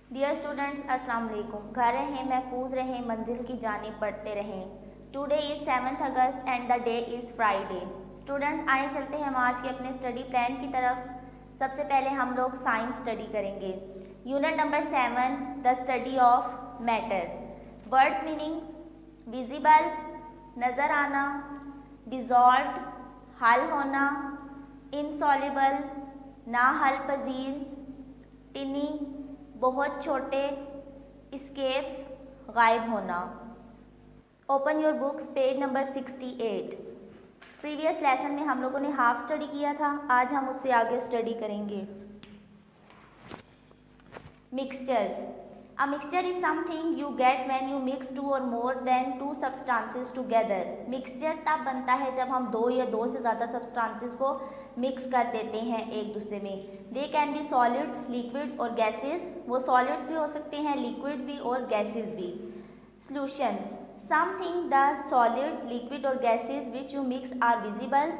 Dear students, अस्सलाम वालेकुम। घर रहें, महफूज रहें, मंजिल की जानिब बढ़ते रहें। Today is 7 August and the day is Friday. Students, आइए चलते हैं हम आज के अपने स्टडी प्लान की तरफ। सबसे पहले हम लोग साइंस स्टडी करेंगे। Unit number 7, the study of matter. Words meaning: visible, नज़र आना; डिज़ॉल्व्ड, हल होना; इनसॉल्युबल, ना हल पजीर; टिनी, बहुत छोटे; स्केप्स, गायब होना। Open your books, page number 68। Previous lesson में हम लोगों ने हाफ स्टडी किया था, आज हम उससे आगे स्टडी करेंगे। Mixtures. A mixture is something you get when you mix two or more than two substances together. Mixture तब बनता है जब हम दो या दो से ज़्यादा सब्सटेंसेस को मिक्स कर देते हैं एक दूसरे में। They can be solids, liquids और गैसेस। वो सॉलिड्स भी हो सकते हैं, लिक्विड्स भी और गैसेस भी। Solutions: something the solid, liquid और gases which you mix are visible.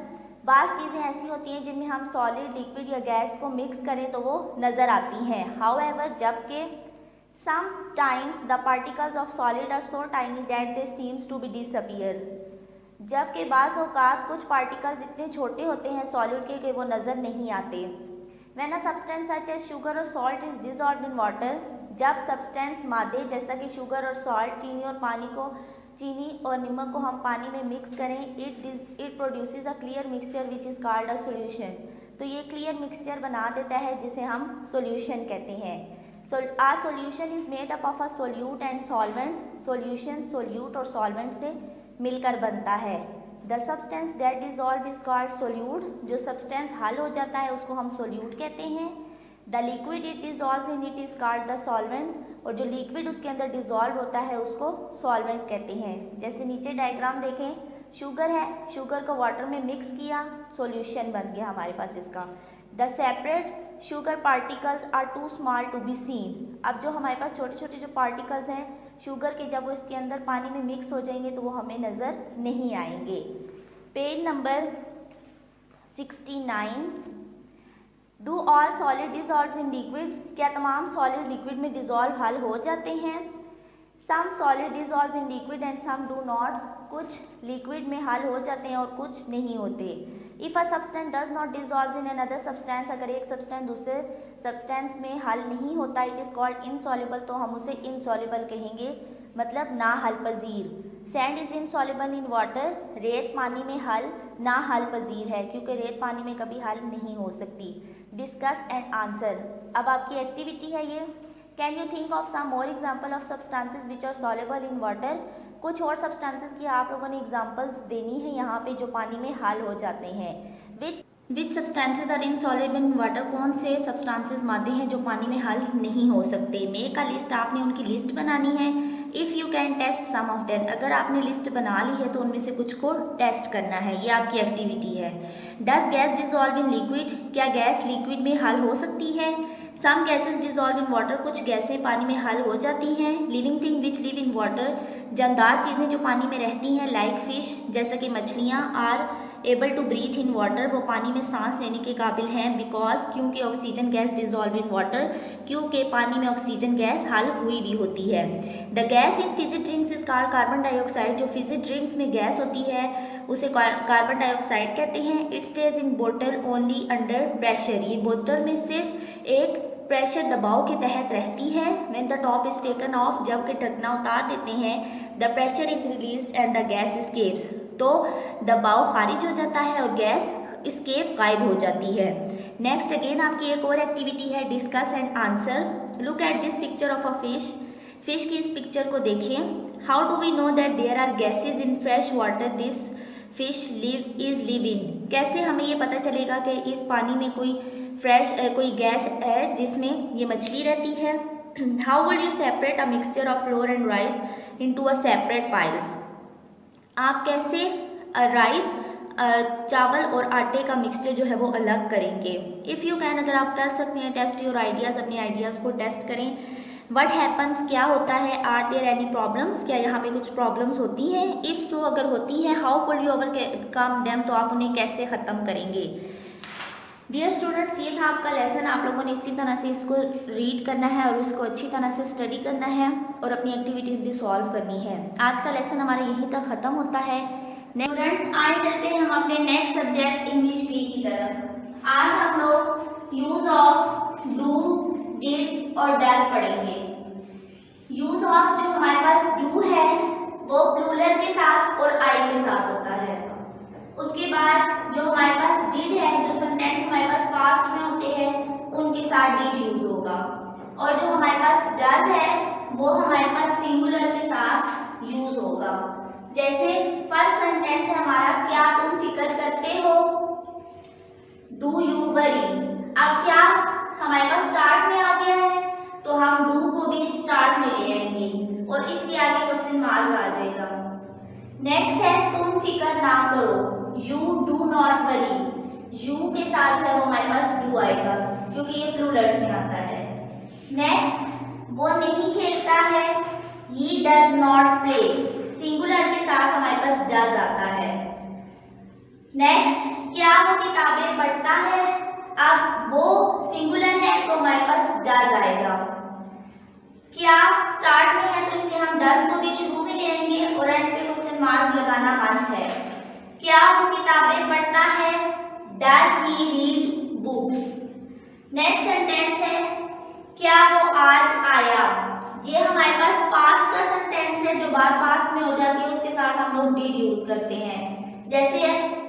बाज़ चीज़ें ऐसी होती हैं जिनमें हम सॉलिड, लिक्विड या गैस को मिक्स करें तो वो नज़र आती हैं। हाउएवर, जबकि sometimes the particles of solid are so tiny that they seems to be disappear। जबकि बाज़ औक़ात कुछ पार्टिकल्स इतने छोटे होते हैं सॉलिड के कि वो नज़र नहीं आते। When a substance such as sugar or salt is dissolved in water, जब सब्सटेंस मादे जैसा कि शुगर और सॉल्ट, चीनी और नमक को हम पानी में मिक्स करें, it produces a clear mixture which is called a solution. तो ये क्लियर मिक्सचर बना देता है जिसे हम सोल्यूशन कहते हैं। A solution is made up of a solute and solvent. Solution solute और सॉल्वेंट से मिलकर बनता है। The substance that dissolve is called solute. जो सब्सटेंस हल हो जाता है उसको हम सोल्यूट कहते हैं। The liquid it dissolve in it is called the solvent. और जो लिक्विड उसके अंदर डिजॉल्व होता है उसको सॉल्वेंट कहते हैं। जैसे नीचे डायग्राम देखें, शुगर है, शुगर को वाटर में मिक्स किया, सोल्यूशन बन गया हमारे पास इसका। The separate sugar particles are too small to be seen. अब जो हमारे पास छोटे छोटे जो पार्टिकल्स हैं शुगर के, जब वो इसके अंदर पानी में मिक्स हो जाएंगे तो वो हमें नज़र नहीं आएंगे। Page number 69। Do all solid dissolve in liquid. क्या तमाम सॉलिड लिक्विड में डिजॉल्व हल हो जाते हैं? Some solid dissolve in liquid and some do not. कुछ लिक्विड में हल हो जाते हैं और कुछ नहीं होते। If a substance does not dissolve in another substance, अगर एक सब्सटेंस दूसरे सब्सटेंस में हल नहीं होता, इट इज़ कॉल्ड इनसॉल्युबल, तो हम उसे इनसॉल्युबल कहेंगे, मतलब ना हल पजीर। Sand is insoluble in water. रेत पानी में हल ना हल पजीर है क्योंकि रेत पानी में कभी हल नहीं हो सकती। Discuss and answer. अब आपकी एक्टिविटी है ये। Can you think of some more example of substances which are soluble in water. कुछ और सब्सटेंसेज की आप लोगों ने एग्जाम्पल्स देनी है यहाँ पे जो पानी में हल हो जाते हैं। Which substances are insoluble in water. कौन से सब्सटेंसेज मादे हैं जो पानी में हल नहीं हो सकते। Make a list. आपने उनकी लिस्ट बनानी है। If you can test some of them. अगर आपने लिस्ट बना ली है तो उनमें से कुछ को टेस्ट करना है, ये आपकी एक्टिविटी है। Does gas dissolve in liquid. क्या गैस लिक्विड में हल हो सकती है? सम गैसेज डिजॉल्व इन वाटर। कुछ गैसें पानी में हल हो जाती हैं। Living thing which live in water. जानदार चीज़ें जो पानी में रहती हैं, लाइक फिश, जैसा कि मछलियाँ, are able to breathe in water. वो पानी में सांस लेने के काबिल हैं। बिकॉज, क्योंकि oxygen gas dissolve in water, क्योंकि पानी में ऑक्सीजन गैस हल हुई भी होती है। The gas in Fiji drinks is called carbon dioxide. जो फिजी ड्रिंक्स में गैस होती है उसे कार्बन डाइऑक्साइड कहते हैं। इट स्टेज इन बोतल ओनली अंडर प्रेशर। ये बोतल में सिर्फ एक प्रेशर दबाव के तहत रहती है। When the top is taken of, जब के ढकना उतार देते हैं, the pressure is released and the gas escapes. तो दबाव खारिज हो जाता है और गैस एस्केप गायब हो जाती है। नेक्स्ट अगेन आपकी एक और एक्टिविटी है, discuss and answer. Look at this picture of a fish. Fish की इस पिक्चर को देखें। How do we know that there are gases in fresh water this fish is living. कैसे हमें ये पता चलेगा कि इस पानी में कोई गैस है जिसमें ये मछली रहती है। How would you separate a mixture of floor and rice into a separate piles. आप कैसे राइस, चावल और आटे का मिक्सचर जो है वो अलग करेंगे। इफ़ यू कैन, अगर आप कर सकते हैं, टेस्ट योर आइडियाज़, अपने आइडियाज़ को टेस्ट करें। वट हैपन्स, क्या होता है। आर देयर एनी प्रॉब्लम्स, क्या यहाँ पे कुछ प्रॉब्लम्स होती हैं। इफ़ सो, अगर होती हैं, how could you overcome them, तो आप उन्हें कैसे ख़त्म करेंगे। डियर स्टूडेंट्स, ये था आपका लेसन। आप लोगों ने इसी तरह से इसको रीड करना है और उसको अच्छी तरह से स्टडी करना है और अपनी एक्टिविटीज़ भी सॉल्व करनी है। आज का लेसन हमारा यहीं तक ख़त्म होता है। स्टूडेंट्स, आए चलते हैं हम अपने नेक्स्ट सब्जेक्ट इंग्लिश पी की तरफ। आज हम लोग यूज ऑफ डू, डिड और डज पढ़ेंगे। यूज ऑफ जो हमारे पास डू है वो प्लूरल के साथ और आई के साथ होता है। उसके बाद जो हमारे पास डिड है, जो सेंटेंस हमारे पास पास्ट में होते हैं उनके साथ डिड यूज होगा। और जो हमारे पास डज है वो हमारे पास सिंगुलर के साथ यूज होगा। जैसे फर्स्ट सेंटेंस है हमारा, क्या तुम फिक्र करते हो, डू यू वरी। अब क्या हमारे पास स्टार्ट में आ गया है तो हम डू को भी स्टार्ट में ले आएंगे और इसके आगे क्वेश्चन मार्क आ जाएगा। नेक्स्ट है तुम फिक्र ना करो, you do not worry. You के साथ है वो हमारे पास डू आएगा क्योंकि ये प्लूरल्स में आता है। नेक्स्ट, वो नहीं खेलता है, he does not play. Singular के साथ हमारे पास डज आता है। नेक्स्ट, क्या वो किताबें पढ़ता है। अब वो सिंगुलर है तो हमारे पास डज आएगा। क्या स्टार्ट में है तो इसलिए हम डज को भी शुरू में ले आएंगे और एंड पे क्वेश्चन मार्क लगाना मस्ट है। क्या वो किताबें पढ़ता है, does he read books. Next sentence है, क्या वो आज आया। ये हमारे पास पास्ट का सेंटेंस है, जो बात पास्ट में हो जाती है उसके साथ हम लोग डिड यूज करते हैं। जैसे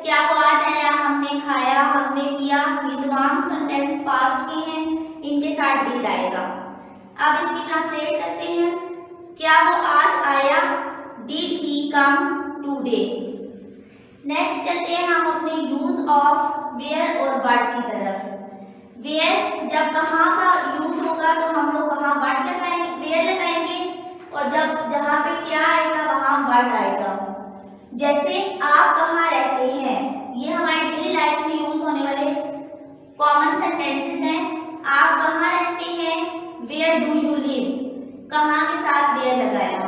क्या वो आज आया, हमने खाया, हमने पिया, ये तमाम सेंटेंस पास्ट के हैं, इनके साथ डिड आएगा। अब इसकी ट्रांसलेट करते हैं। क्या वो आज आया, did he come today. Next चलते हैं हम अपने यूज ऑफ वेयर और वर्ड की तरफ। वेयर जब कहाँ का यूज होगा तो हम लोग वहाँ वर्ड लगाएंगे, वेयर लगाएंगे, और जब जहाँ पे क्या आएगा वहाँ वर्ड आएगा। जैसे आप कहाँ रहते हैं, ये हमारे डेली लाइफ में यूज होने वाले कॉमन सेंटेंसेस हैं। आप कहाँ रहते हैं, वेयर डू यू लिव। कहाँ के साथ वेयर लगाया।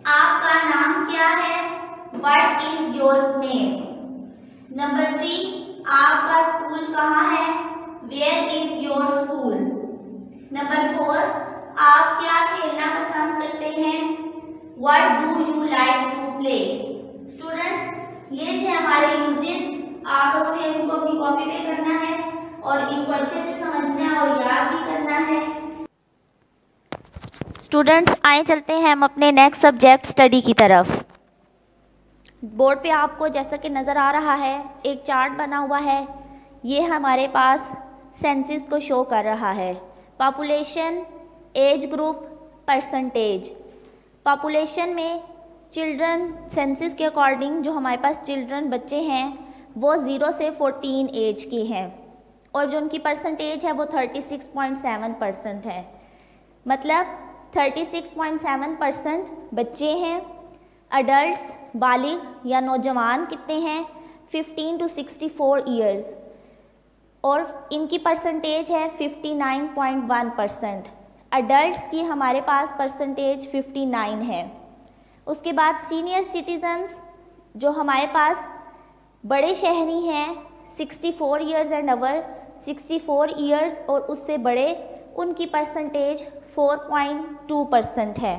आपका नाम क्या है, what is your name. Number 3, आपका स्कूल कहाँ है, where is your school. Number 4, आप क्या खेलना पसंद करते हैं, what do you like to play. Students, ये थे हमारे यूजेस। आप लोगों ने इनको अपनी कॉपी पे करना है और इनको अच्छे से समझना है और याद भी करना है। स्टूडेंट्स, आए चलते हैं हम अपने नेक्स्ट सब्जेक्ट स्टडी की तरफ। बोर्ड पे आपको जैसा कि नज़र आ रहा है एक चार्ट बना हुआ है। ये हमारे पास सेंसिस को शो कर रहा है। Population, age group, percentage. Population में चिल्ड्रन, सेंसिस के अकॉर्डिंग जो हमारे पास चिल्ड्रन बच्चे हैं वो 0 से 14 एज के हैं और जो उनकी परसेंटेज है वो 36.7% है। मतलब 36.7% बच्चे हैं। अडल्ट्स, बालिग या नौजवान कितने हैं, 15 to 64 ईयर्स, और इनकी परसेंटेज है 59.1%। अडल्ट्स की हमारे पास परसेंटेज 59 है। उसके बाद सीनियर सिटीजन्स जो हमारे पास बड़े शहरी हैं, 64 ईयर्स एंड अवर, 64 ईयर्स और उससे बड़े, उनकी परसेंटेज 4.2% है।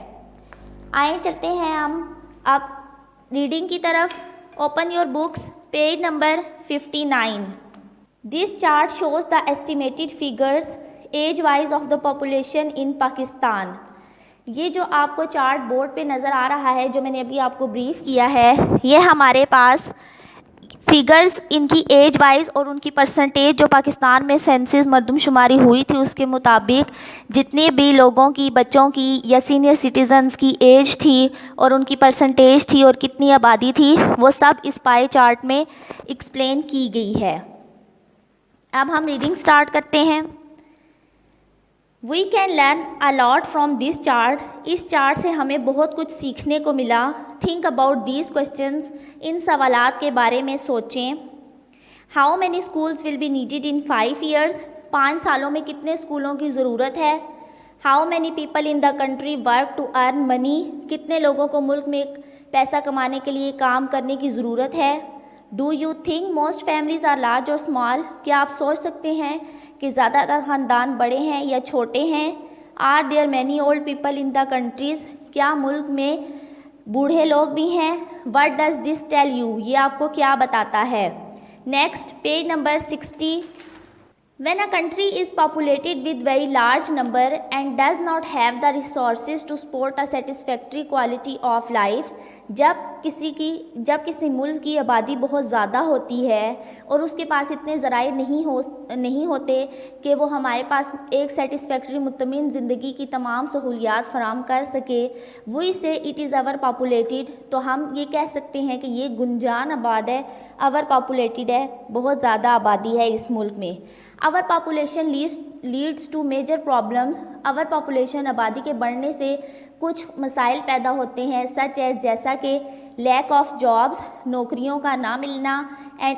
आए चलते हैं हम अब रीडिंग की तरफ। Open your books, page number 59। This chart shows the estimated figures age wise of the population in Pakistan. ये जो आपको चार्ट बोर्ड पे नज़र आ रहा है, जो मैंने अभी आपको ब्रीफ किया है, ये हमारे पास फिगर्स इनकी एज वाइज और उनकी परसेंटेज जो पाकिस्तान में सेंसिस मरदमशुमारी हुई थी उसके मुताबिक जितने भी लोगों की, बच्चों की या सीनियर सिटीजन्स की एज थी और उनकी परसेंटेज थी और कितनी आबादी थी, वो सब इस पाई चार्ट में एक्सप्लेन की गई है। अब हम रीडिंग स्टार्ट करते हैं। We can learn a lot from this chart. इस चार्ट से हमें बहुत कुछ सीखने को मिला। Think about these questions. इन सवालात के बारे में सोचें। How many schools will be needed in 5 years. 5 सालों में कितने स्कूलों की ज़रूरत है। How many people in the country work to earn money. कितने लोगों को मुल्क में पैसा कमाने के लिए काम करने की ज़रूरत है। Do you think most families are large और स्मॉल? क्या आप सोच सकते हैं कि ज़्यादातर ख़ानदान बड़े हैं या छोटे हैं? Are there many old people in the countries? क्या मुल्क में बूढ़े लोग भी हैं? What does this tell you? ये आपको क्या बताता है? Next, page number 60. When a country is populated with very large number and does not have the resources to support a satisfactory quality of life, जब किसी मुल्क की आबादी बहुत ज़्यादा होती है और उसके पास इतने ज़राए नहीं होते कि वो हमारे पास एक सेटिस्फैक्ट्री मुतमिन ज़िंदगी की तमाम सहूलियात फराम कर सके, वही से इट इज़ अवर पॉपुलेटेड, तो हम ये कह सकते हैं कि ये गुंजान आबाद है, अवर पॉपुलेटेड है, बहुत ज़्यादा आबादी है इस मुल्क में. Our population leads to major problems. Our population आबादी के बढ़ने से कुछ मसाइल पैदा होते हैं, सच एज जैसा कि लैक ऑफ जॉब्स, नौकरियों का ना मिलना, एंड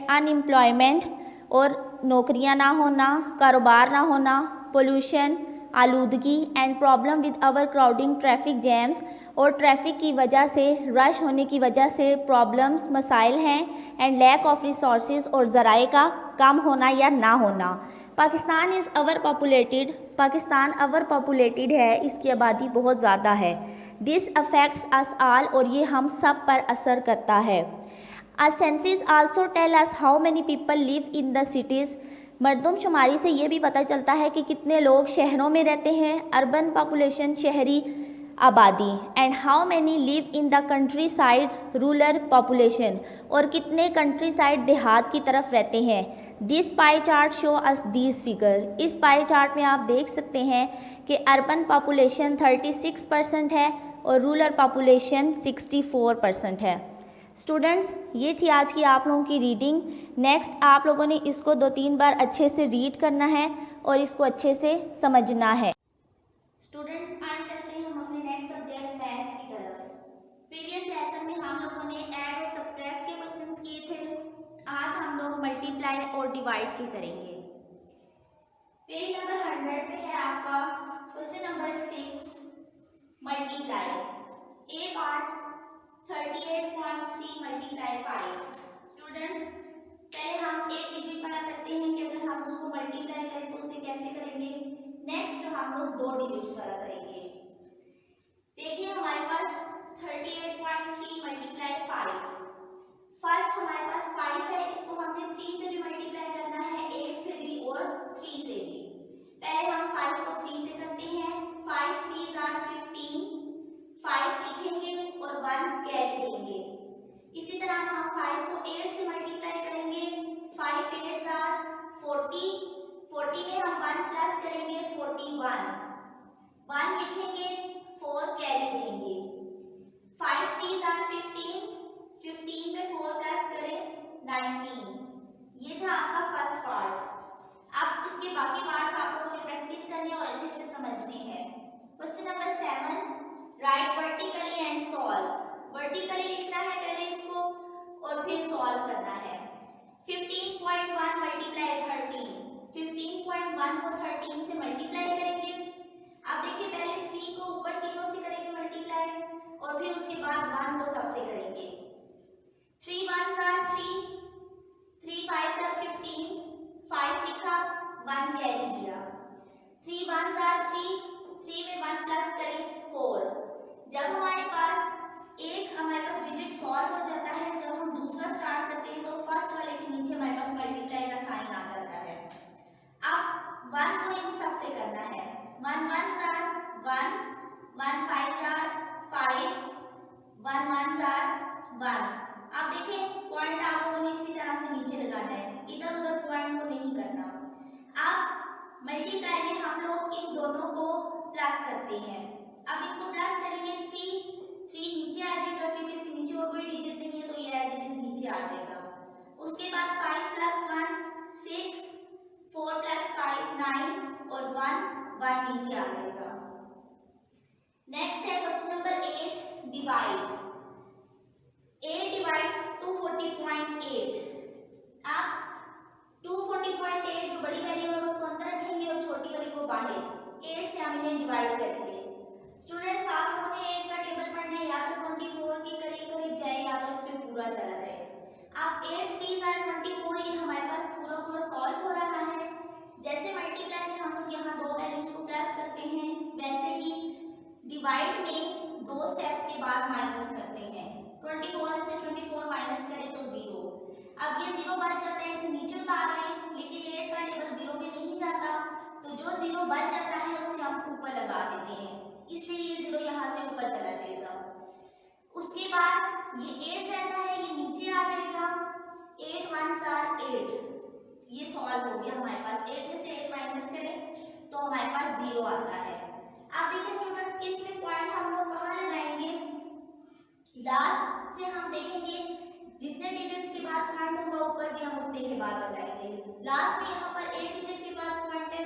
अनएम्प्लॉयमेंट, और नौकरियां ना होना, कारोबार ना होना, पोल्यूशन, आलूदगी, and problem with our crowding traffic jams, और ट्रैफिक की वजह से, रश होने की वजह से प्रॉब्लम्स मसाइल हैं, एंड लैक ऑफ रिसोर्सेज, और ज़राए का कम होना या ना होना. Pakistan is our populated. Pakistan our populated है, इसकी आबादी बहुत ज़्यादा है. दिस अफेक्ट्स अस ऑल, और ये हम सब पर असर करता है. A census also tell us how many people live in the cities. मरदमशुमारी से ये भी पता चलता है कि कितने लोग शहरों में रहते हैं, अर्बन पॉपुलेशन, शहरी आबादी, and how many live in the country side, rural population, और कितने कंट्री साइड, देहात की तरफ रहते हैं. This pie chart show us these figure. इस पाई चार्ट में आप देख सकते हैं कि अर्बन पॉपुलेशन 36% है और रूरल पॉपुलेशन 64% है. स्टूडेंट्स, ये थी आज की आप लोगों की रीडिंग. नेक्स्ट आप लोगों ने इसको 2-3 बार अच्छे से रीड करना है और इसको अच्छे से समझना है. स्टूडेंट्स, आज चलते हैं हम अपने नेक्स्ट सब्जेक्ट मैथ्स की तरफ. प्रीवियस लेसन में हम लोगों ने ऐड और सब्ट्रैक्ट के क्वेश्चंस किए थे. आज हम लोग मल्टीप्लाई और डिवाइड के करेंगे. पेज नंबर 100 पे है आपका क्वेश्चन नंबर 6, मल्टीप्लाई. ए पार्ट 38.3 मल्टीप्लाई 5. स्टूडेंट्स, पहले हम एक डिजिट पता करते हैं कि अगर हम उसको मल्टीप्लाई करें तो उसे कैसे करेंगे. नेक्स्ट हम लोग 2 डिजिट्स वाला करेंगे. देखिए हमारे पास 38.3 मल्टीप्लाई 5. फर्स्ट हमारे पास 5 है, इसको हमने 3 से भी मल्टीप्लाई करना है, 8 से भी और 3 से भी. पहले हम 5 को 3 से करते हैं. 5 3 are 15, 5 लिखेंगे और 1 कैरी देंगे. इसी तरह हम 5 को 8 से मल्टीप्लाई करेंगे. 5 8 are 40, 40 में हम 1 प्लस करेंगे, 41, 1 लिखेंगे, 4 कैरी देंगे. 5 3 are 15, 15 में 4 प्लस करें, 19. ये था आपका फर्स्ट पार्ट. अब इसके बाकी पार्ट्स आप लोगों ने प्रैक्टिस करने और अच्छे से समझने हैं. Question number 7, right vertically and solve. Vertically लिखना है पहले इसको और फिर सॉल्व करना है. 15.1 मल्टीप्लाई 13. 15.1 को 13 से मल्टीप्लाई करेंगे. अब देखिए पहले 3 को ऊपर तीनों से करेंगे मल्टीप्लाई और फिर उसके बाद 1 को सबसे करेंगे. 3 1s are 3, 3 5s are 15, 5 लिखा, 1 कैरी दिया. 3 1s are 3, 3 में 1 प्लस करें, 4. जब हमारे पास डिजिट सॉल्व हो जाता है, जब हम दूसरा स्टार्ट करते हैं तो फर्स्ट वाले के नीचे हमारे पास मल्टीप्लाई का साइन आ जाता है. अब 1 को इन सब से करना है. 1 1s are 1, 1 5s are 5, 1 1s are 1. आप देखें पॉइंट आप लोगों ने इसी तरह से नीचे लगाना है, इधर उधर पॉइंट को नहीं करना. अब मल्टीप्लाई में हम लोग इन दोनों को प्लस करते हैं. अब इनको प्लस करेंगे, 3 नीचे आ जाएगा क्योंकि इसके नीचे और कोई डिजिट नहीं है तो ये एज इट इज नीचे आ जाएगा. उसके बाद 5 + 1 6, 4 + 5 9 और 1 नीचे आ जाएगा. नेक्स्ट है क्वेश्चन नंबर 8, डिवाइड. 8 डिवाइड्स 240.8. अब 240.8 जो बड़ी वैल्यू है उसको अंदर रखेंगे और छोटी वाली को बाहर. 8 से हम इन्हें डिवाइड करेंगे. स्टूडेंट्स आप लोगों ने 8 का टेबल पढ़ना है, या तो 24 के करीब करीब जाए या तो इसमें पूरा चला जाए। अब 8 3 24 ये हमारे पास पूरा पूरा सॉल्व हो रहा है। जैसे मल्टीप्लाई में हम लोग यहाँ दो वैल्यूज को प्लस करते हैं, वैसे ही डिवाइड में दो स्टेप्स के बाद माइनस करते हैं। 24 में से 24 माइनस करें तो 0। अब ये 0 बच जाता है, इसे नीचे उतार लें, लेकिन 8 का टेबल 0 में नहीं जाता, तो जो 0 बच जाता है उसे हम ऊपर लगा देते हैं, इसलिए ये 0 यहाँ से ऊपर चला जाएगा। उसके बाद ये 8 रहता है, ये नीचे आ जाएगा। 8 1s are 8, ये सॉल्व हो गया हमारे पास। 8 में से 8 माइनस करें तो हमारे पास 0 आता है। अब देखिए स्टूडेंट्स, इसमें पॉइंट हम लोग कहाँ लगाएंगे? लास्ट से हम देखेंगे जितने डिजिट्स के बाद पॉइंट होगा ऊपर भी हम उतने के बाद लगाएंगे। लास्ट में यहाँ पर 8 डिजिट के बाद पॉइंट है,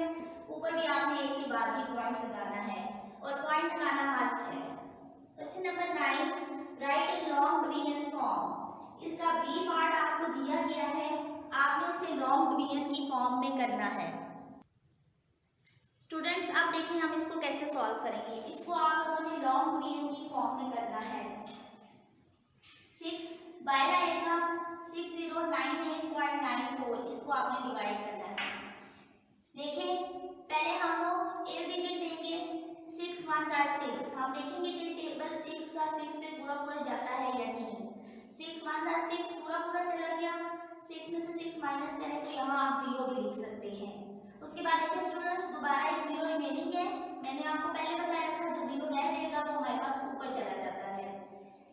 ऊपर भी आपने 1 के बाद ही पॉइंट लगाना है, और पॉइंट लगाना मस्ट है। Question number 9, right in long division form. इसका बी पार्ट आपको दिया गया है, आपने इसे लॉन्ग डिवीजन की फॉर्म में करना है। स्टूडेंट्स अब देखिए हम इसको कैसे सॉल्व करेंगे। इसको आप लोगों ने लॉन्ग डिवीजन की फॉर्म में करना है। 6 बाहर आएगा 6098.94, इसको आपने डिवाइड करना है। देखें पहले हम लोग 8 डिजिट लेंगे, 6 1s are 6। हम देखेंगे कि टेबल 6 का 6 पे पूरा पूरा जाता है या नहीं। 6 1s are 6 पूरा पूरा चला गया। 6 में से 6 माइनस करें तो यहाँ आप 0 भी लिख सकते हैं। उसके बाद देखिए स्टूडेंट्स, दोबारा एक 0 रिमेनिंग है। मैंने आपको पहले बताया था जो 0 रह जाएगा वो हमारे पास ऊपर चला जाता है।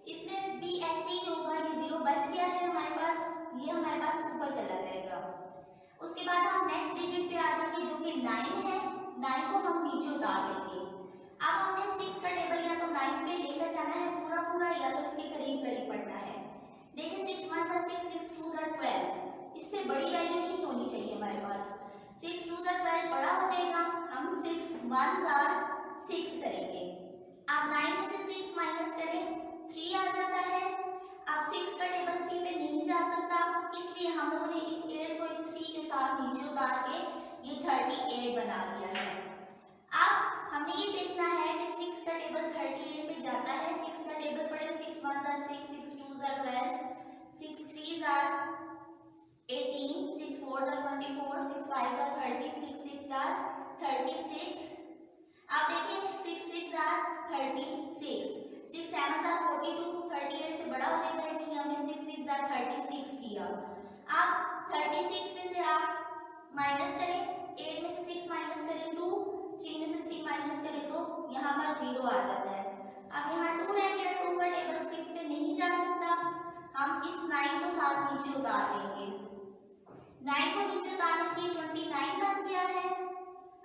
इसमें भी ऐसे ही होगा, ये 0 बच गया है हमारे पास, ये हमारे पास ऊपर चला जाएगा। उसके बाद हम नेक्स्ट डिजिट पे आ जाएंगे जो कि 9 है। 9 को हम नीचे उतार लेंगे। अब हमने 6 का टेबल या तो 9 पे लेकर जाना है पूरा पूरा, या तो इसके करीब करीब पढ़ना है। देखिए 6 1s are 6, 6 2s are 12, इससे बड़ी वैल्यू नहीं होनी चाहिए हमारे पास। 6 2s are 12 बड़ा हो जाएगा, हम 6 1s are 6 करेंगे। अब 9 में से 6 माइनस करें 3 आ जाता है। अब 6 का टेबल 3 पे नहीं जा सकता, इसलिए हम लोगों ने इस 8 को इस 3 के साथ नीचे उतार के ये 38 बना लिया है। अब हमें ये देखना है कि 6 का टेबल 38 पे जाता है। 6 का टेबल पढ़े 6 1s are 6, 6 2s are 12, 6 3s are 18, 6 4s are 24, 6 5s are 30, 6 6s are 36। अब देखिए 6 6s are 36, 6 7s are 42, 38 से बड़ा हो जाएगा, इसलिए हमने 6 6s are 36 किया। अब 36 में से आप माइनस करें, 8 में से 6 माइनस करें 2, 3 में से 3 माइनस करें तो यहाँ पर 0 आ जाता है। अब यहाँ 2 रह गया, 2 का टेबल 6 पे नहीं जा सकता, हम इस 9 को साथ नीचे उतार लेंगे। 9 को नीचे उतारने से 29 बन गया है।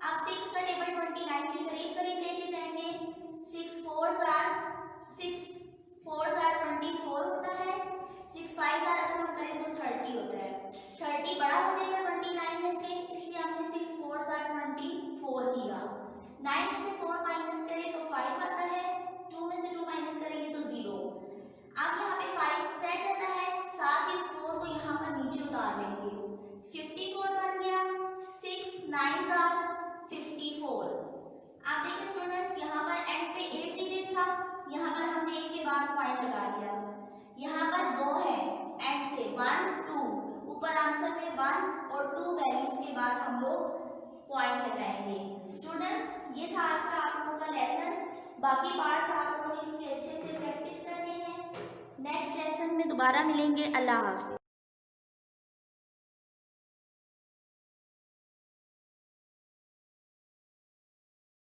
अब 6 का टेबल 29 के करीब करीब लेके जाएंगे। 6 4s are 24 होता है। 6 5s are अगर हम करें तो 30 होता है। 30 बड़ा हो जाएगा 29 में से, इसलिए हमने 6 4s are 24 किया। 9 में से 4 माइनस करें तो 5 आता है। 2 में से 2 माइनस करेंगे तो 0। अब यहाँ पे 5 रह जाता है, साथ ही इस 4 को यहाँ पर नीचे उतार लेंगे। 54 बन गया। 6 9s are 54। आप देखिए स्टूडेंट्स, यहाँ पर एंड पे 8 डिजिट था, यहाँ पर हमने 1 के बाद पॉइंट लगा लिया। यहाँ पर 2 है एंड से 1 2, ऊपर आंसर में 1 और 2 वैल्यूज के बाद हम लोग पॉइंट लगाएंगे। स्टूडेंट्स ये था आज का आप लोगों का लेसन। बाकी पार्ट्स आप लोगों ने इसके अच्छे से प्रैक्टिस करने हैं। नेक्स्ट लेसन में दोबारा मिलेंगे। अल्लाह हाफिज।